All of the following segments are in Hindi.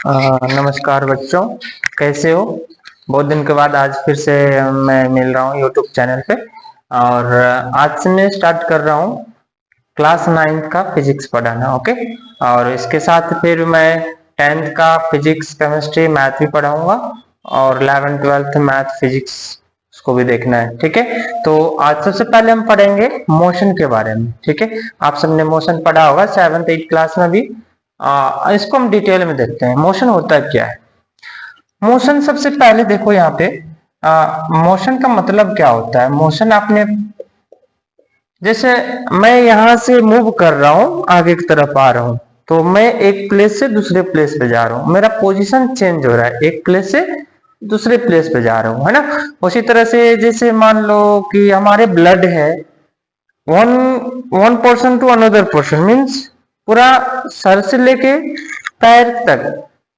नमस्कार बच्चों, कैसे हो। बहुत दिन के बाद आज फिर से मैं मिल रहा हूँ यूट्यूब चैनल पे। और आज से मैं स्टार्ट कर रहा हूँ क्लास 9th का फिजिक्स पढ़ाना। ओके। और इसके साथ फिर मैं 10th का फिजिक्स केमिस्ट्री मैथ भी पढ़ाऊंगा और 11th 12th मैथ फिजिक्स उसको भी देखना है। ठीक है, तो आज सबसे पहले हम पढ़ेंगे मोशन के बारे में। ठीक है, आप सबने मोशन पढ़ा होगा 7th 8th क्लास में भी। इसको हम डिटेल में देखते हैं मोशन होता है क्या है। मोशन सबसे पहले देखो यहाँ पे मोशन का मतलब क्या होता है। मोशन आपने जैसे मैं यहां से मूव कर रहा हूं, आगे की तरफ आ रहा हूं, तो मैं एक प्लेस से दूसरे प्लेस पे जा रहा हूं, मेरा पोजीशन चेंज हो रहा है, एक प्लेस से दूसरे प्लेस पे जा रहा हूं, है ना। उसी तरह से जैसे मान लो कि हमारे ब्लड है, one one person to another person means पूरा सर से लेके पैर तक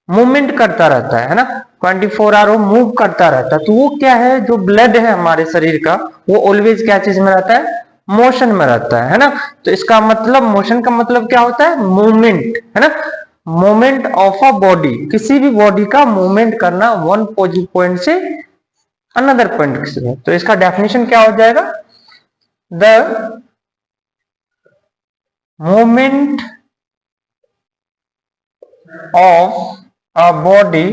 मूवमेंट करता रहता है ना। 24 आवर वो मूव करता रहता है। तो वो क्या है, जो ब्लड है हमारे शरीर का, वो ऑलवेज क्या चीज में रहता है, मोशन में रहता है ना। तो इसका मतलब मोशन का मतलब क्या होता है, मूवमेंट, है ना। मूवमेंट ऑफ अ बॉडी, किसी भी बॉडी का मूवमेंट करना वन पॉइंट से अनदर पॉइंट से। तो इसका डेफिनेशन क्या हो जाएगा, the movement of a body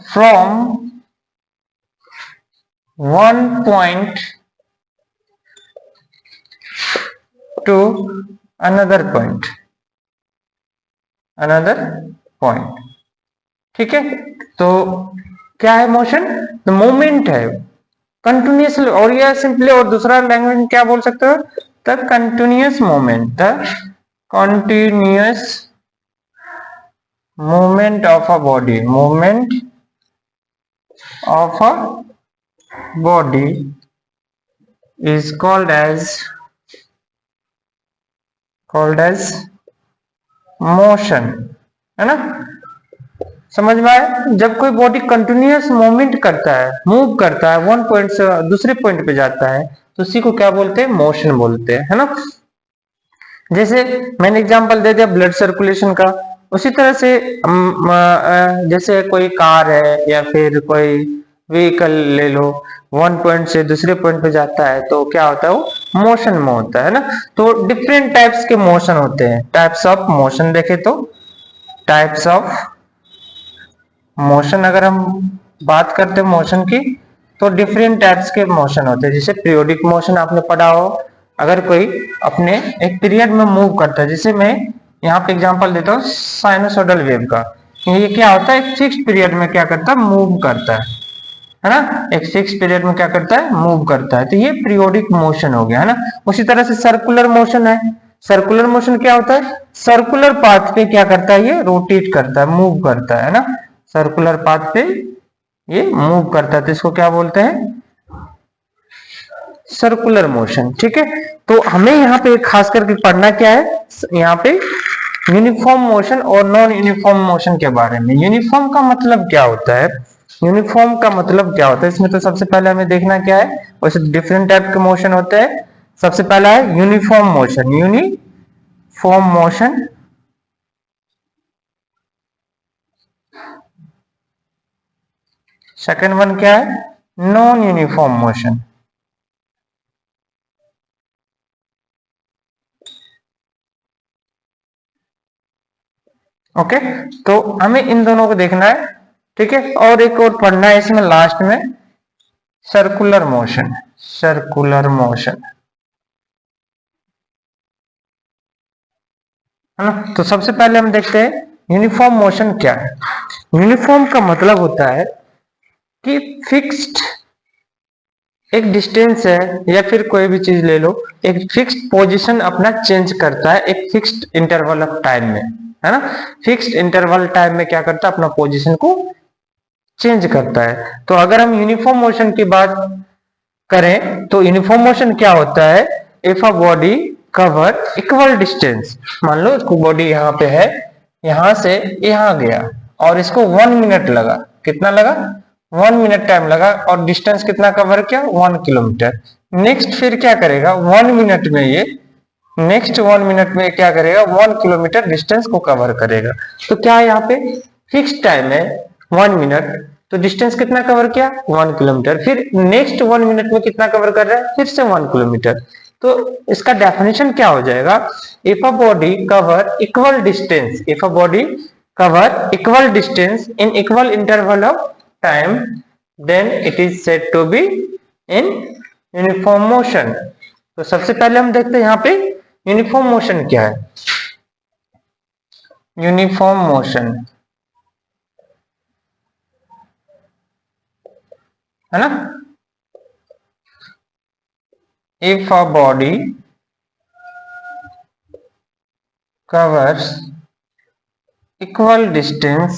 from one point to another point, ठीक है। तो क्या है मोशन, तो मूवमेंट है कंटिन्यूसली। और यह सिंपली और दूसरा लैंग्वेज में क्या बोल सकते हो, the continuous movement, the continuous movement of a body, movement of a body is called as motion, है ना। समझ में आया, जब कोई बॉडी कंटिन्यूअस मूवमेंट करता है, मूव करता है, वन पॉइंट से दूसरे पॉइंट पे जाता है, तो उसी को क्या बोलते हैं, मोशन बोलते हैं, है ना। जैसे मैंने एग्जांपल दे दिया ब्लड सर्कुलेशन का, उसी तरह से जैसे कोई कार है या फिर कोई व्हीकल ले लो, वन पॉइंट से दूसरे पॉइंट पे जाता है, तो क्या होता है, वो मोशन में होता है ना। तो डिफरेंट टाइप्स के मोशन होते हैं। टाइप्स ऑफ मोशन देखे तो, टाइप्स ऑफ मोशन अगर हम बात करते हैं मोशन की, तो डिफरेंट टाइप्स के मोशन होते हैं। जैसे पीरियोडिक मोशन आपने पढ़ा हो, अगर कोई अपने एक पीरियड में मूव करता है, जैसे मैं यहाँ पे एग्जांपल देता हूँ साइनोसोडल वेव का। ये क्या होता है, एक फिक्स पीरियड में क्या करता है, मूव करता है ना। एक फिक्स पीरियड में क्या करता है, मूव करता है। तो ये पीरियोडिक मोशन हो गया, है ना। उसी तरह से सर्कुलर मोशन है। सर्कुलर मोशन क्या होता है, सर्कुलर पाथ पे क्या करता है, ये रोटेट करता है, मूव करता है ना। सर्कुलर पाथ पे ये मूव करता है, तो इसको क्या बोलते हैं, सर्कुलर मोशन। ठीक है, तो हमें यहाँ पे खास करके पढ़ना क्या है, यहाँ पे यूनिफॉर्म मोशन और नॉन यूनिफॉर्म मोशन के बारे में। यूनिफॉर्म का मतलब क्या होता है, यूनिफॉर्म का मतलब क्या होता है, इसमें तो सबसे पहले हमें देखना क्या है, वैसे डिफरेंट टाइप के मोशन होते हैं। सबसे पहला है uniform motion, uniform motion. Second one क्या है, नॉन यूनिफॉर्म मोशन। ओके, तो हमें इन दोनों को देखना है। ठीक है, और एक और पढ़ना है इसमें लास्ट में, सर्कुलर मोशन, सर्कुलर मोशन, है ना। तो सबसे पहले हम देखते हैं यूनिफॉर्म मोशन क्या है। यूनिफॉर्म का मतलब होता है कि फिक्स्ड एक डिस्टेंस है, या फिर कोई भी चीज ले लो, एक फिक्स्ड पोजीशन अपना चेंज करता है एक फिक्स्ड इंटरवल ऑफ टाइम में, है ना। फिक्स्ड इंटरवल टाइम में क्या करता है, अपना पोजीशन को चेंज करता है। तो अगर हम यूनिफॉर्म मोशन की बात करें, तो यूनिफॉर्म मोशन क्या होता है, if a body cover equal distance, मान लो इसको बॉडी यहाँ पे है, यहां से यहाँ गया और इसको 1 मिनट लगा, कितना लगा, 1 मिनट टाइम लगा, और डिस्टेंस कितना कवर किया, 1 किलोमीटर। नेक्स्ट फिर क्या करेगा, 1 मिनट में ये नेक्स्ट 1 मिनट में क्या करेगा, 1 किलोमीटर डिस्टेंस को कवर करेगा। तो क्या है यहाँ पे फिक्स टाइम है 1 मिनट, तो डिस्टेंस कितना कवर किया 1 किलोमीटर। फिर नेक्स्ट 1 मिनट में कितना कवर कर रहा है, फिर से 1 किलोमीटर। तो इसका डेफिनेशन क्या हो जाएगा, if a body cover equal distance, if a body cover equal distance in equal interval of time, then it is said to be in uniform motion. तो सबसे पहले हम देखते हैं यहाँ पे यूनिफॉर्म मोशन क्या है। यूनिफॉर्म मोशन है ना, if a body covers equal distance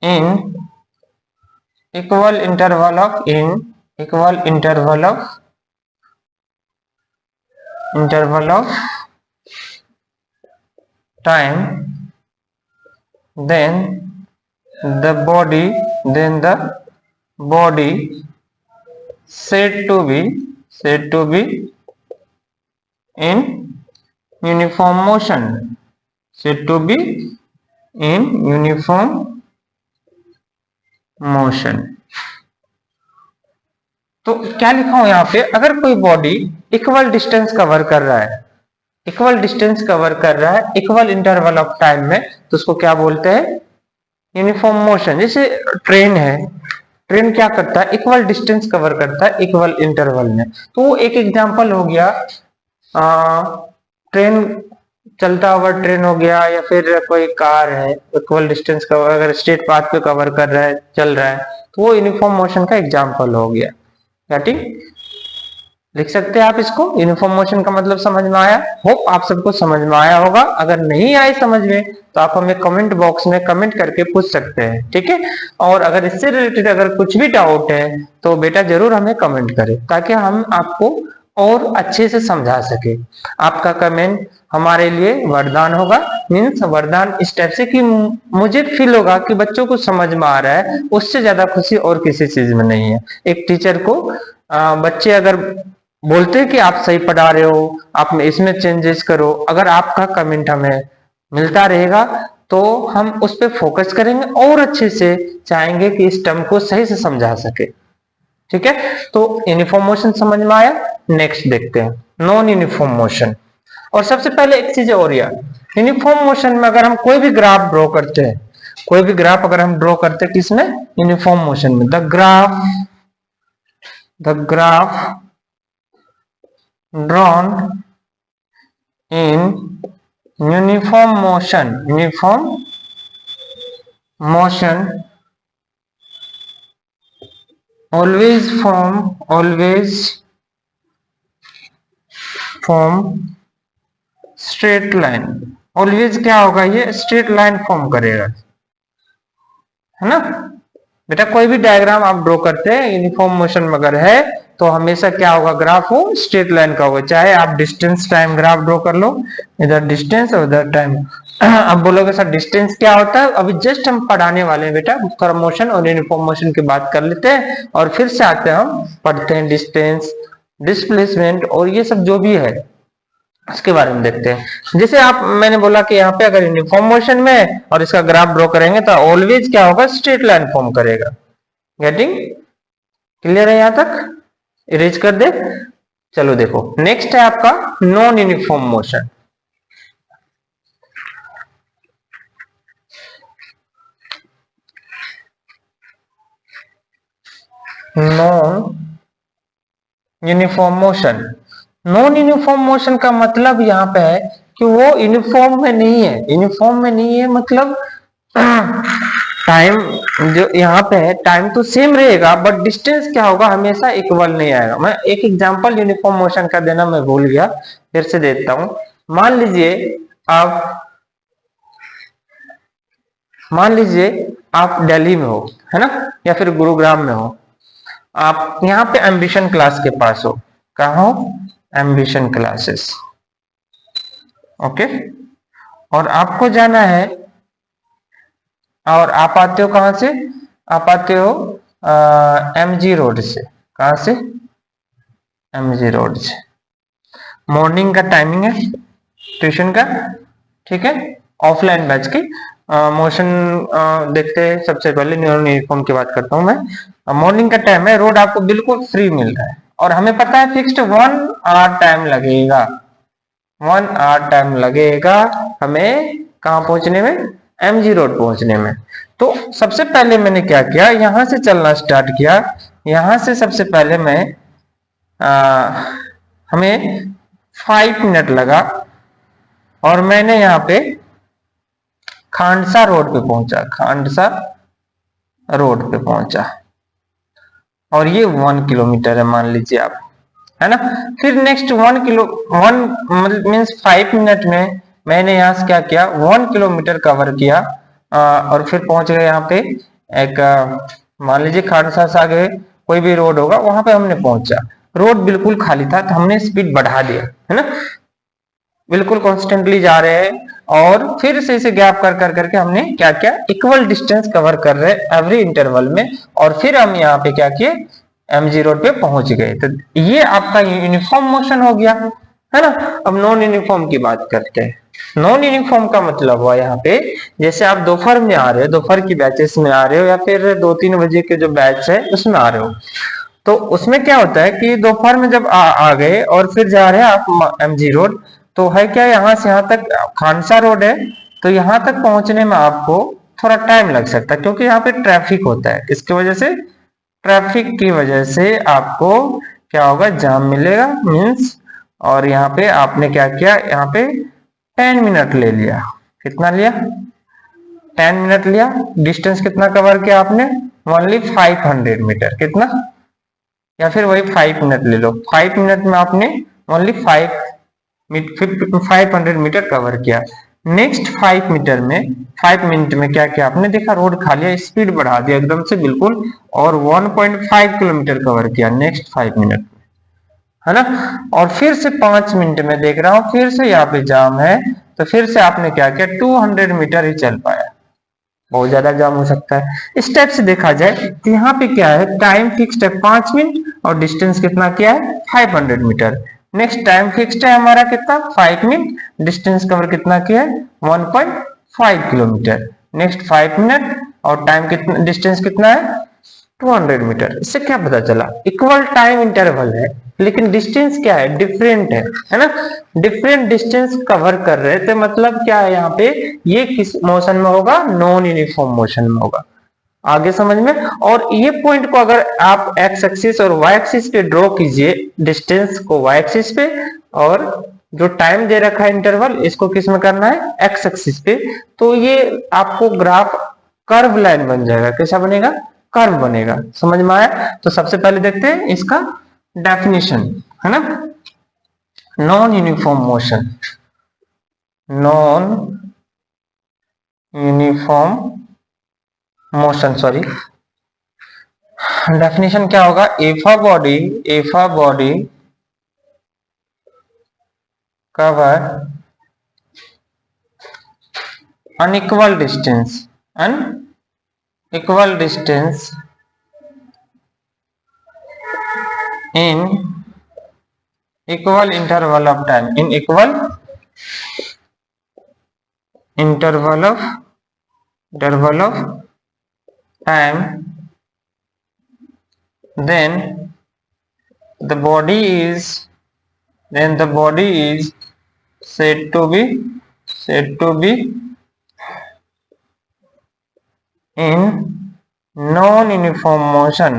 in equal interval of time, then the body said to be in uniform motion, said to be in uniform motion। तो क्या लिखा हूं यहाँ पे, अगर कोई बॉडी इक्वल डिस्टेंस कवर कर रहा है, इक्वल इंटरवल ऑफ टाइम में, तो उसको क्या बोलते हैं, यूनिफॉर्म मोशन। जैसे ट्रेन है, ट्रेन क्या करता है, इक्वल डिस्टेंस कवर करता है इक्वल इंटरवल में। तो वो एक एग्जांपल हो गया, ट्रेन चलता हुआ ट्रेन हो गया, या फिर कोई कार है इक्वल डिस्टेंस कवर, अगर स्ट्रेट पाथ पे कवर कर रहा है, चल रहा है, तो वो यूनिफॉर्म मोशन का एग्जांपल हो गया। क्या ठीक लिख सकते हैं आप इसको, यूनिफॉर्म मोशन का मतलब समझ में आया। होप आप सबको समझ में आया होगा। अगर नहीं आए समझ में तो आप हमें कमेंट बॉक्स में कमेंट करके पूछ सकते हैं, ठीक है। और अगर इससे रिलेटेड अगर कुछ भी डाउट है तो बेटा जरूर हमें कमेंट करें, ताकि हम आपको और अच्छे से समझा सके। आपका कमेंट हमारे लिए वरदान होगा, मीन्स वरदान इस टाइप से कि मुझे फील होगा कि बच्चों को समझ में आ रहा है, उससे ज्यादा खुशी और किसी चीज में नहीं है। एक टीचर को बच्चे अगर बोलते हैं कि आप सही पढ़ा रहे हो, आप इसमें चेंजेस करो, अगर आपका कमेंट हमें मिलता रहेगा तो हम उस पर फोकस करेंगे और अच्छे से चाहेंगे कि इस टर्म को सही से समझा सके, ठीक है। तो यूनिफॉर्म मोशन समझ में आया। नेक्स्ट देखते हैं नॉन यूनिफॉर्म मोशन। और सबसे पहले एक चीज और, यार यूनिफॉर्म मोशन में अगर हम कोई भी ग्राफ ड्रॉ करते हैं, कोई भी ग्राफ अगर हम ड्रॉ करते हैं किसमें, यूनिफॉर्म मोशन में, the graph drawn in uniform motion always form straight line। Always क्या होगा, ये स्ट्रेट लाइन फॉर्म करेगा, है ना बेटा। कोई भी डायग्राम आप ड्रॉ करते हैं यूनिफॉर्म मोशन में अगर है तो हमेशा क्या होगा, ग्राफ हो स्ट्रेट लाइन का होगा। चाहे आप डिस्टेंस टाइम ग्राफ ड्रॉ कर लो, इधर डिस्टेंस और इधर टाइम। अब बोलोगे सर डिस्टेंस क्या होता है, अभी जस्ट हम पढ़ाने वाले हैं बेटा, थोड़ा मोशन और यूनिफॉर्म मोशन की बात कर लेते हैं और फिर से आते हैं, हम पढ़ते हैं डिस्टेंस, डिस्प्लेसमेंट और ये सब जो भी है इसके बारे में देखते हैं। जैसे आप, मैंने बोला कि यहाँ पे अगर यूनिफॉर्म मोशन में और इसका ग्राफ ड्रॉ करेंगे तो ऑलवेज क्या होगा, स्ट्रेट लाइन फॉर्म करेगा। गेटिंग क्लियर है यहां तक, इरेज कर दे। चलो देखो नेक्स्ट है आपका non uniform motion. Non uniform motion का मतलब यहाँ पे है कि वो यूनिफॉर्म में नहीं है, मतलब टाइम जो यहाँ पे है, टाइम तो सेम रहेगा बट डिस्टेंस क्या होगा, हमेशा इक्वल नहीं आएगा। मैं एक एग्जांपल यूनिफॉर्म मोशन का देना मैं भूल गया, फिर से देता हूं। मान लीजिए आप दिल्ली में हो, है ना, या फिर गुरुग्राम में हो। आप यहाँ पे एम्बिशन क्लास के पास हो, कहा हो, एम्बिशन क्लासेस, ओके। और आपको जाना है, और आप आते हो कहां से, आप आते हो MG रोड से, कहाँ से? एमजी रोड से। मॉर्निंग का टाइमिंग है ट्यूशन का, ठीक है, ऑफलाइन बैच की। मोशन देखते हैं। सबसे पहले न्यूरल यूनिफॉर्म की बात करता हूं मैं। मॉर्निंग का टाइम है, रोड आपको बिल्कुल फ्री मिल रहा है और हमें पता है फिक्स्ड 1 आवर टाइम लगेगा। 1 आवर टाइम लगेगा हमें कहाँ पहुंचने में? एमजी रोड पहुंचने में। तो सबसे पहले मैंने क्या किया, यहां से चलना स्टार्ट किया। यहां से सबसे पहले मैं हमें 5 मिनट लगा और मैंने यहाँ पे खांडसा रोड पे पहुंचा। खांडसा रोड पे पहुंचा और ये 1 किलोमीटर है मान लीजिए आप, है ना। फिर नेक्स्ट 1 मीन्स 5 मिनट में मैंने यहाँ से क्या किया, 1 किलोमीटर कवर किया और फिर पहुंच गए यहाँ पे एक मान लीजिए खांडसा से आगे कोई भी रोड होगा वहां पे हमने पहुंचा। रोड बिल्कुल खाली था तो हमने स्पीड बढ़ा दिया, है ना, बिल्कुल कॉन्स्टेंटली जा रहे हैं और फिर से इसे गैप कर कर करके हमने क्या किया, इक्वल डिस्टेंस कवर कर रहे एवरी इंटरवल में और फिर हम यहाँ पे क्या किए, एमजी रोड पे पहुंच गए। तो ये आपका यूनिफॉर्म मोशन हो गया, है ना। अब नॉन यूनिफॉर्म की बात करते हैं। नॉन यूनिफॉर्म का मतलब हुआ यहाँ पे जैसे आप दोपहर में आ रहे हो, दोपहर की बैचेस में आ रहे हो या फिर 2-3 बजे के जो बैच है उसमें आ रहे हो, तो उसमें क्या होता है कि दोपहर में जब आ गए और फिर जा रहे हैं आप एमजी रोड, तो है क्या, यहाँ से यहाँ तक खानसा रोड है तो यहाँ तक पहुंचने में आपको थोड़ा टाइम लग सकता है क्योंकि यहाँ पे ट्रैफिक होता है। इसकी वजह से, ट्रैफिक की वजह से आपको क्या होगा, जाम मिलेगा मीन्स। और यहाँ पे आपने क्या किया, यहाँ पे 10 मिनट ले लिया। कितना लिया? 10 मिनट लिया। डिस्टेंस कितना कवर किया आपने? Only 500 metre. कितना? या फिर वही 5 मिनट ले लो। 5 मिनट में आपने ओनली 500 मीटर कवर किया। नेक्स्ट 5 मिनट में क्या किया आपने, देखा रोड खाली है, स्पीड बढ़ा दिया एकदम से बिल्कुल और 1.5 किलोमीटर कवर किया नेक्स्ट 5 मिनट, है ना। और फिर से 5 मिनट में देख रहा हूं फिर से यहाँ पे जाम है, तो फिर से आपने क्या किया, 200 मीटर ही चल पाया। बहुत ज्यादा जाम हो सकता है। इस टाइप से देखा जाए तो यहाँ पे क्या है, टाइम फिक्स्ड है 5 मिनट और डिस्टेंस कितना किया है, 500 मीटर। नेक्स्ट टाइम फिक्स्ड है हमारा कितना, 5 मिनट, डिस्टेंस कवर कितना किया है, 1.5 किलोमीटर। नेक्स्ट 5 मिनट और टाइम कितना, डिस्टेंस कितना है, 200 मीटर। इससे क्या पता चला, इक्वल टाइम इंटरवल है लेकिन डिस्टेंस क्या है, डिफरेंट है ना। डिफरेंट डिस्टेंस कवर कर रहे थे, मतलब क्या है यहाँ पे, ये किस मोशन में होगा, नॉन यूनिफॉर्म मोशन में होगा। आगे समझ में। और ये पॉइंट को अगर आप एक्स एक्सिस और वाई एक्सिस पे ड्रॉ कीजिए, डिस्टेंस को वाई एक्सिस पे और जो टाइम दे रखा है इंटरवल इसको किस में करना है, एक्स एक्सिस पे, तो ये आपको ग्राफ कर्व लाइन बन जाएगा। कैसा बनेगा, कर्व बनेगा। समझ में आया? तो सबसे पहले देखते हैं इसका डेफिनेशन, है ना। Non uniform motion, non uniform motion, sorry, definition क्या होगा, if a body cover unequal distance in equal interval of time, in equal interval of time, then the body is said to be in non-uniform motion,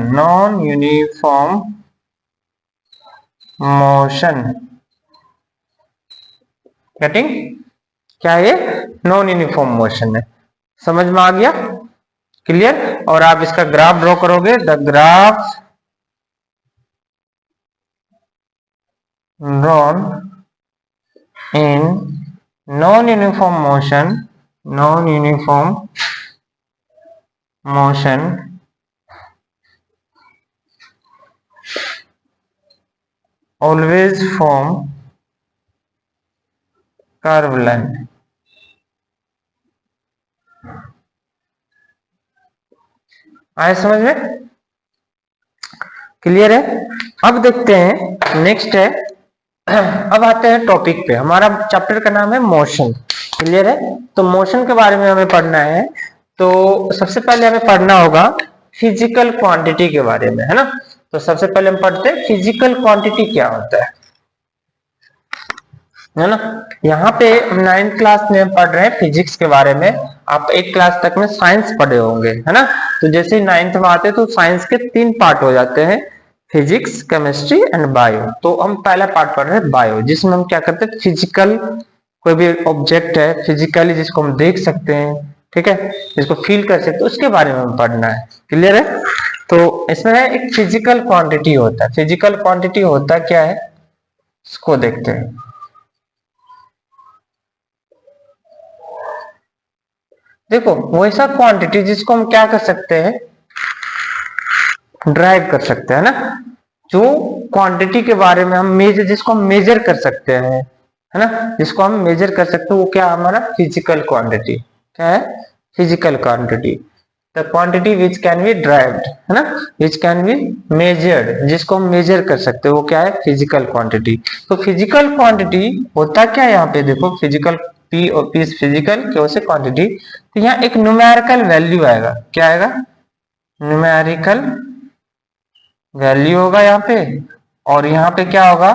getting, क्या है, नॉन यूनिफॉर्म मोशन है। समझ में आ गया, क्लियर। और आप इसका ग्राफ ड्रॉ करोगे, the graph drawn in non uniform motion always form curve line। आए समझ में? क्लियर है। अब देखते हैं नेक्स्ट है, अब आते हैं टॉपिक पे। हमारा चैप्टर का नाम है मोशन। क्लियर है। तो मोशन के बारे में हमें पढ़ना है। तो सबसे पहले हमें पढ़ना होगा फिजिकल क्वांटिटी के बारे में, है ना। तो सबसे पहले हम पढ़ते हैं फिजिकल क्वांटिटी क्या होता है ना। यहाँ पे हम 9th क्लास में पढ़ रहे हैं फिजिक्स के बारे में। आप 8 क्लास तक में साइंस पढ़े होंगे, है ना। तो जैसे ही 9th में आते हैं तो साइंस के 3 पार्ट हो जाते हैं, फिजिक्स, केमिस्ट्री एंड बायो। तो हम पहला पार्ट पढ़ रहे हैं बायो, जिसमें हम क्या करते हैं, फिजिकल कोई भी ऑब्जेक्ट है फिजिकली जिसको हम देख सकते हैं, ठीक है, जिसको फील कर सकते हैं, उसके बारे में हम पढ़ना है। क्लियर है। तो इसमें एक फिजिकल क्वांटिटी होता है। फिजिकल क्वांटिटी होता क्या है, इसको देखते हैं। देखो, वैसा क्वांटिटी जिसको हम क्या कर सकते हैं, ड्राइव कर सकते हैं ना। जो क्वांटिटी के बारे में हम मेजर, जिसको हम मेजर कर सकते हैं, है ना, जिसको हम मेजर कर सकते हैं, वो क्या हमारा फिजिकल क्वांटिटी। क्या है, physical quantity. The quantity which can be derived, है ना, विच कैन बी मेजर्ड, जिसको हम मेजर कर सकते हैं, वो क्या है, फिजिकल क्वांटिटी। तो फिजिकल क्वांटिटी होता क्या है, यहाँ पे देखो, फिजिकल पी और पी फिजिकल, क्या से क्वांटिटी। तो यहाँ एक न्यूमेरिकल वैल्यू आएगा। क्या आएगा, न्यूमेरिकल वैल्यू होगा यहाँ पे। और यहाँ पे क्या होगा,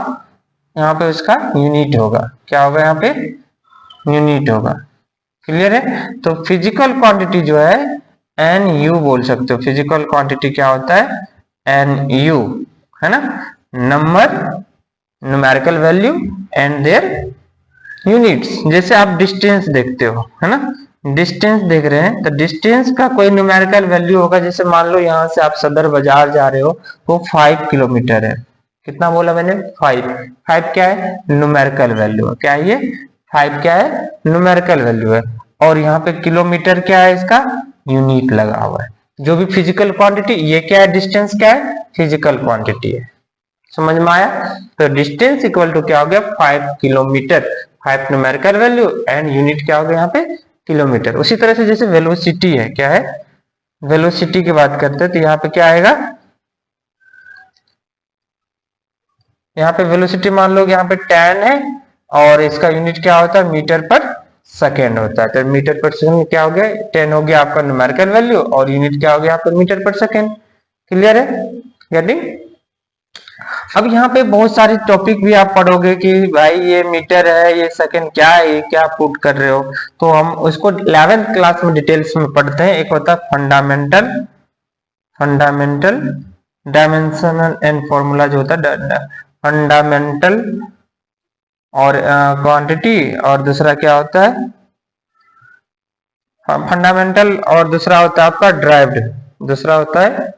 यहाँ पे उसका यूनिट होगा। क्या होगा, यहाँ पे यूनिट होगा। क्लियर है। तो फिजिकल क्वांटिटी जो है एन यू बोल सकते हो। फिजिकल क्वांटिटी क्या होता है, एन यू, है ना, number, numerical value and their units. जैसे आप डिस्टेंस देखते हो, है ना, डिस्टेंस देख रहे हैं, तो डिस्टेंस का कोई न्यूमेरिकल वैल्यू होगा। जैसे मान लो यहाँ से आप सदर बाजार जा रहे हो, वो 5 किलोमीटर है। कितना बोला मैंने, 5। 5 क्या है, न्यूमेरिकल वैल्यू है। क्या है ये, 5 क्या है, न्यूमेरिकल वैल्यू है। और यहाँ पे किलोमीटर क्या है, इसका यूनिट लगा हुआ है। जो भी फिजिकल क्वांटिटी, ये क्या है, डिस्टेंस क्या है, फिजिकल क्वांटिटी है। समझ में आया। तो डिस्टेंस इक्वल टू क्या हो गया, 5 kilometre. 5 numerical value and unit क्या हो गया यहाँ पे, किलोमीटर। उसी तरह से जैसे वेलोसिटी है, क्या है, वेलोसिटी की बात करते हैं, तो यहाँ पे क्या आएगा, यहाँ पे वेलोसिटी मान लो यहाँ पे 10 है, और इसका यूनिट क्या होता है, मीटर पर सेकेंड होता है। तो मीटर पर सेकेंड क्या हो गया, 10 हो गया आपका न्यूमेरिकल वैल्यू, और यूनिट क्या हो गया आपका, मीटर पर सेकेंड। क्लियर है, गेटिंग। अब यहाँ पे बहुत सारे टॉपिक भी आप पढ़ोगे कि भाई ये मीटर है, ये सेकंड क्या है, ये क्या पुट कर रहे हो। तो हम उसको 11th क्लास में डिटेल्स में पढ़ते हैं। एक होता है fundamental, fundamental dimensional and formula जो होता है फंडामेंटल और क्वांटिटी, और दूसरा क्या होता है, फंडामेंटल, और दूसरा होता है आपका ड्राइव्ड, दूसरा होता है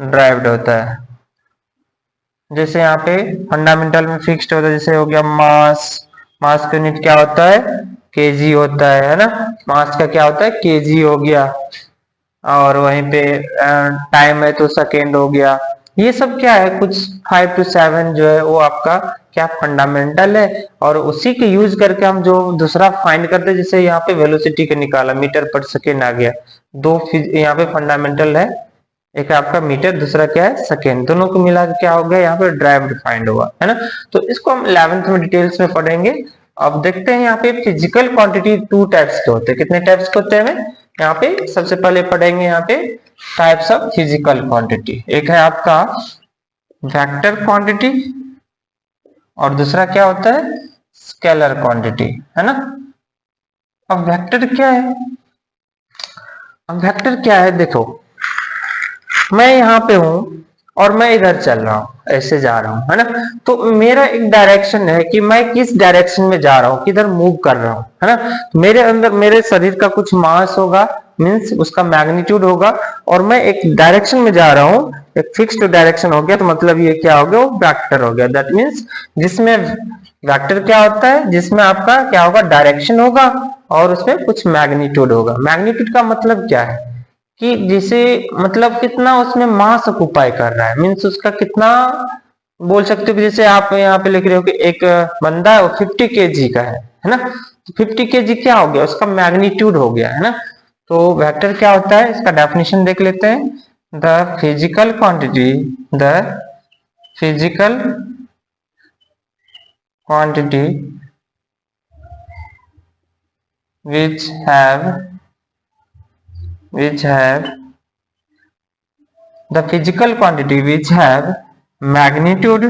ड्राइव्ड होता है। जैसे यहाँ पे फंडामेंटल में फिक्स्ड होता है, जैसे हो गया मास, मास का यूनिट क्या होता है, केजी होता है ना, मास का क्या होता है, केजी हो गया। और वहीं पे टाइम है तो सेकेंड हो गया। ये सब क्या है, कुछ 5 to 7 जो है वो आपका क्या फंडामेंटल है। और उसी के यूज करके हम जो दूसरा फाइंड करते हैं, जैसे यहाँ पे वेलोसिटी का निकाला, मीटर पर सेकेंड आ गया। दो यहाँ पे फंडामेंटल है, एक आपका मीटर, दूसरा क्या है सेकेंड। दोनों को मिला के क्या हो गया, यहाँ पे ड्राइव फाइंड हुआ, है ना। तो इसको हम 11th में डिटेल्स में पढ़ेंगे। अब देखते हैं यहाँ पे फिजिकल क्वांटिटी 2 टाइप्स के होते हैं। कितने टाइप्स के होते हैं, यहाँ पे सबसे पहले पढ़ेंगे यहाँ पे टाइप्स ऑफ फिजिकल क्वांटिटी। एक है आपका वेक्टर क्वांटिटी, और दूसरा क्या होता है, स्केलर क्वांटिटी, है ना। अब वेक्टर क्या है, अब वेक्टर क्या है, देखो मैं यहाँ पे हूं और मैं इधर चल रहा हूँ, ऐसे जा रहा हूँ, है ना। तो मेरा एक डायरेक्शन है कि मैं किस डायरेक्शन में जा रहा हूँ, किधर मूव कर रहा हूँ, है ना। तो मेरे अंदर मेरे शरीर का कुछ मास होगा, मीन्स उसका मैग्नीट्यूड होगा, और मैं एक डायरेक्शन में जा रहा हूँ, एक फिक्स्ड डायरेक्शन हो गया। तो मतलब ये क्या हो गया, वो वेक्टर हो गया। दैट मीन्स जिसमें वेक्टर क्या होता है, जिसमें आपका क्या होगा, डायरेक्शन होगा, और उसमें कुछ मैग्नीट्यूड होगा। मैग्नीट्यूड का मतलब क्या है कि जैसे मतलब कितना उसमें मास ऑक्युपाई कर रहा है, मीन्स उसका कितना, बोल सकते हो कि जैसे आप यहाँ पे लिख रहे हो कि एक बंदा है वो 50 केजी का है ना। तो 50 केजी क्या हो गया, उसका मैग्नीट्यूड हो गया, है ना। तो वेक्टर क्या होता है, इसका डेफिनेशन देख लेते हैं। The physical quantity, the physical quantity which have the physical quantity which have magnitude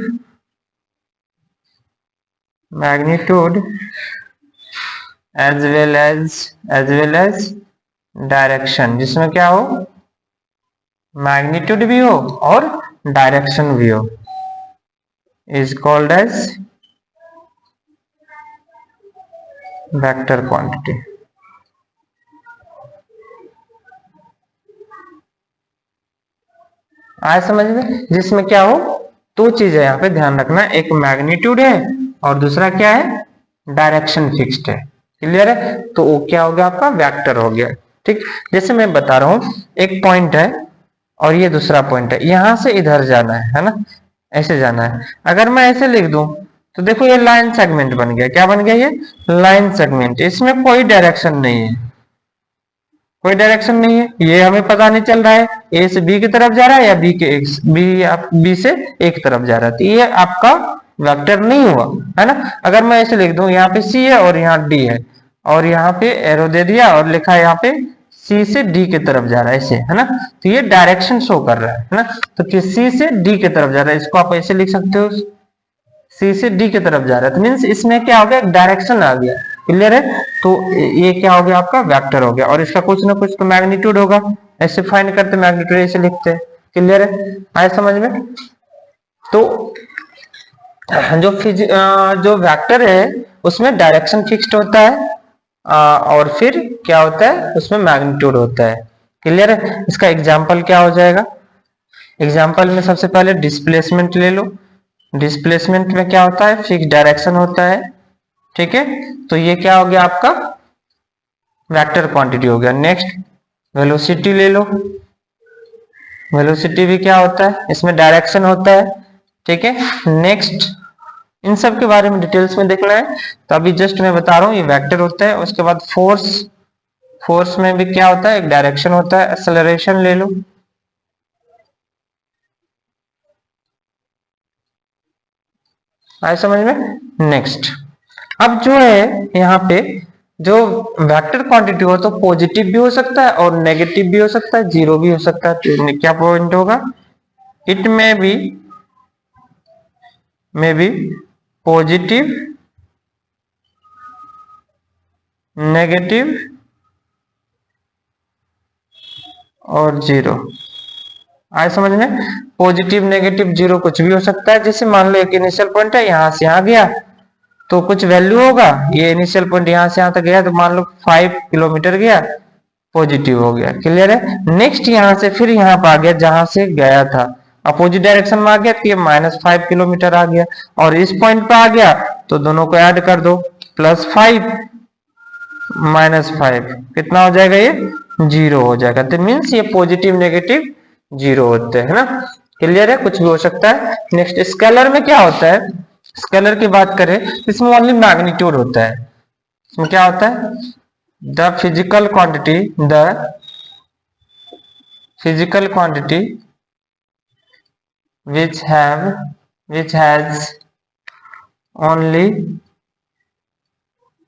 as well as direction, जिसमें क्या हो, मैग्नीट्यूड भी हो और डायरेक्शन भी हो, is called as vector quantity. आए समझ में, जिसमें क्या हो, दो चीजें यहाँ पे ध्यान रखना, एक मैग्नीट्यूड है और दूसरा क्या है, डायरेक्शन फिक्स्ड है। क्लियर है, तो वो क्या हो गया, आपका वेक्टर हो गया। ठीक, जैसे मैं बता रहा हूं, एक पॉइंट है और ये दूसरा पॉइंट है, यहां से इधर जाना है ना, ऐसे जाना है। अगर मैं ऐसे लिख दूं तो देखो ये लाइन सेगमेंट बन गया। क्या बन गया, ये लाइन सेगमेंट। इसमें कोई डायरेक्शन नहीं है, कोई डायरेक्शन नहीं है, ये हमें पता नहीं चल रहा है ए से बी की तरफ जा रहा है या बी से ए की तरफ जा रहा है, तो ये आपका वेक्टर नहीं हुआ, है ना। अगर मैं ऐसे लिख दूं, यहाँ पे सी है और यहाँ डी है, और यहाँ पे एरो दे दिया और लिखा है यहाँ पे सी से डी की तरफ जा रहा है, ऐसे, है ना, तो ये डायरेक्शन शो कर रहा है ना। तो फिर सी से डी की तरफ जा रहा है, इसको आप ऐसे लिख सकते हो, सी से डी की तरफ जा रहा है, तो मीन्स इसमें क्या हो गया, डायरेक्शन आ गया। क्लियर है, तो ये क्या हो गया, आपका वेक्टर हो गया, और इसका कुछ ना कुछ तो मैग्नीट्यूड होगा, ऐसे फाइंड करते मैग्नीट्यूड, ऐसे लिखते हैं। क्लियर है, आए समझ में। तो जो वेक्टर है उसमें डायरेक्शन फिक्स्ड होता है, और फिर क्या होता है, उसमें मैग्नीट्यूड होता है। क्लियर है, इसका एग्जाम्पल क्या हो जाएगा, एग्जाम्पल में सबसे पहले डिस्प्लेसमेंट ले लो। डिस्प्लेसमेंट में क्या होता है, फिक्स डायरेक्शन होता है। ठीक है, तो ये क्या हो गया, आपका वेक्टर क्वांटिटी हो गया। नेक्स्ट वेलोसिटी ले लो, वेलोसिटी भी क्या होता है, इसमें डायरेक्शन होता है। ठीक है, नेक्स्ट इन सब के बारे में डिटेल्स में देखना है, तो अभी जस्ट मैं बता रहा हूँ, ये वेक्टर होता है। उसके बाद फोर्स, फोर्स में भी क्या होता है, एक डायरेक्शन होता है। एक्सेलरेशन ले लो, आए समझ में। नेक्स्ट, अब जो है यहाँ पे जो वेक्टर क्वांटिटी हो, तो पॉजिटिव भी हो सकता है और नेगेटिव भी हो सकता है, जीरो भी हो सकता है। तो क्या पॉइंट होगा, इट में बी पॉजिटिव, नेगेटिव और जीरो। आए समझ में, पॉजिटिव नेगेटिव जीरो कुछ भी हो सकता है। जैसे मान लो एक इनिशियल पॉइंट है, यहां से यहां गया तो कुछ वैल्यू होगा, ये इनिशियल पॉइंट यहां से यहां तक गया तो मान लो 5 किलोमीटर गया, पॉजिटिव हो गया। क्लियर है, नेक्स्ट यहां से फिर यहां पर आ गया जहां से गया था, अपोजिट डायरेक्शन में आ गया तो ये -5 किलोमीटर आ गया, और इस पॉइंट पे आ गया तो दोनों को ऐड कर दो, +5 -5 कितना हो जाएगा, ये जीरो हो जाएगा। तो मीन्स ये पॉजिटिव नेगेटिव जीरो होते हैं, है ना। क्लियर है, कुछ भी हो सकता है। नेक्स्ट स्केलर में क्या होता है, स्केलर की बात करें इसमें ओनली मैग्नीट्यूड होता है। इसमें क्या होता है, the physical quantity which has only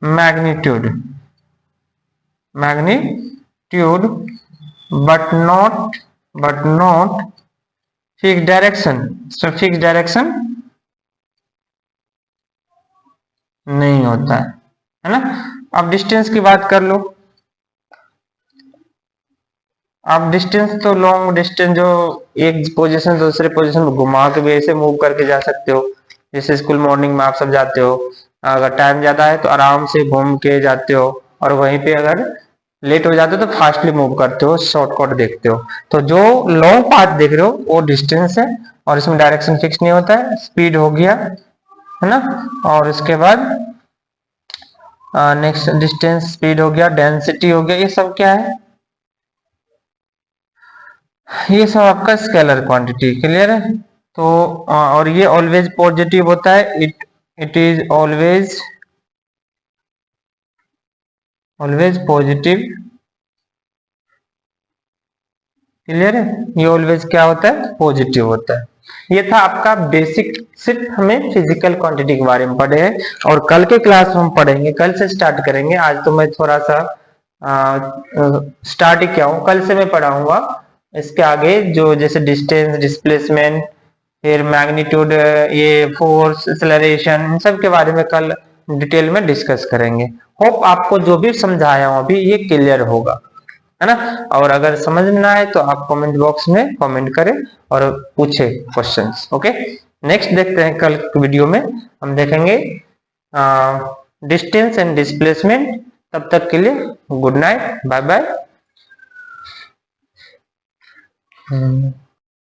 magnitude but not fixed direction। so fixed direction नहीं होता है ना। अब डिस्टेंस की बात कर लो, अब डिस्टेंस तो लॉन्ग डिस्टेंस जो एक पोजीशन से दूसरे पोजीशन में घुमा के भी ऐसे मूव करके जा सकते हो। जैसे स्कूल मॉर्निंग में आप सब जाते हो, अगर टाइम ज्यादा है तो आराम से घूम के जाते हो, और वहीं पे अगर लेट हो जाते हो तो फास्टली मूव करते हो, शॉर्टकट देखते हो। तो जो लॉन्ग पाथ देख रहे हो वो डिस्टेंस है, और इसमें डायरेक्शन फिक्स नहीं होता है। स्पीड हो गया, है ना, और इसके बाद नेक्स्ट डिस्टेंस, स्पीड हो गया, डेंसिटी हो गया, ये सब क्या है, ये सब आपका स्केलर क्वांटिटी। क्लियर है, तो और ये ऑलवेज पॉजिटिव होता है, it is always positive. Clear है, ये ऑलवेज क्या होता है, पॉजिटिव होता है। ये था आपका बेसिक, सिर्फ हमें फिजिकल क्वांटिटी के बारे में पढ़े हैं और कल के क्लास में हम पढ़ेंगे, कल से स्टार्ट करेंगे। आज तो मैं थोड़ा सा स्टार्ट ही किया हूँ, कल से मैं पढ़ाऊंगा इसके आगे जो जैसे डिस्टेंस, डिस्प्लेसमेंट, फिर मैग्नीट्यूड, ये फोर्स, एक्सेलरेशन, इन सब के बारे में कल डिटेल में डिस्कस करेंगे। होप आपको जो भी समझाया हूँ अभी ये क्लियर होगा, है ना। और अगर समझ में ना आए तो आप कमेंट बॉक्स में कमेंट करें और पूछे क्वेश्चंस। ओके, नेक्स्ट देखते हैं, कल वीडियो में हम देखेंगे डिस्टेंस एंड डिस्प्लेसमेंट। तब तक के लिए गुड नाइट, बाय बाय।